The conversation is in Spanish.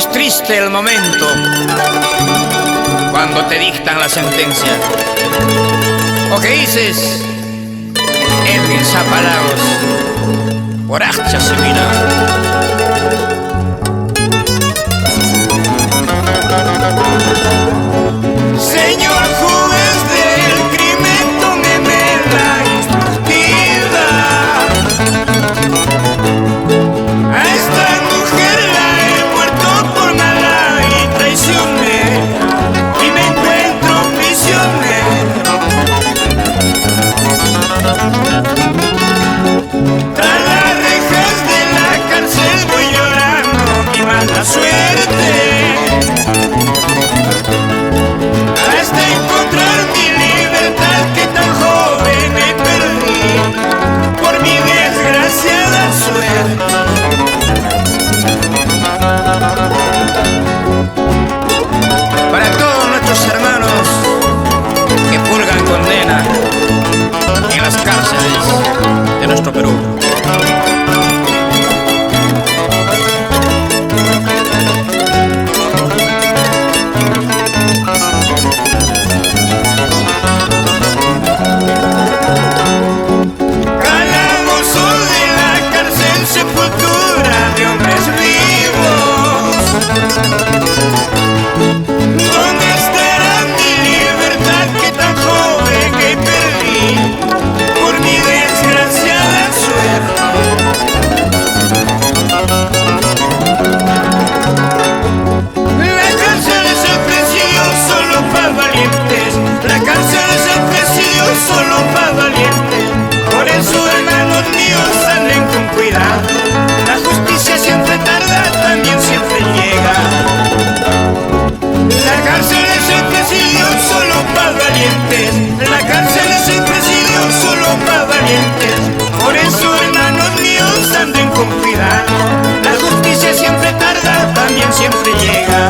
Es triste el momento cuando te dictan la sentencia. ¿O qué dices, Edwin Zapalagos, por Hacha Sevilla? Señor juez del crimen, tómeme la instructiva. A esta mujer la he muerto por mala y traicionera, y me encuentro prisionero. Tras las rejas de la cárcel voy llorando mi mala suerte, hasta encontrar mi libertad que tan joven me perdí por mi desgraciada suerte. Para todos nuestros hermanos que purgan condena en las cárceles de nuestro Perú. Calabozo de la cárcel, sepultura de hombres vivos. ¿Dónde estará mi libertad que tan joven que perdí por mi desgraciada suerte? La cárcel es el presidio solo para valientes. La cárcel es el presidio solo para valientes. Por eso, hermanos míos, anden con cuidado. La justicia siempre tarda, también siempre llega. La cárcel es el presidio solo para valientes. La cárcel es el presidio solo para valientes. Por eso, hermanos míos, anden con cuidado. La justicia siempre tarda, también siempre llega.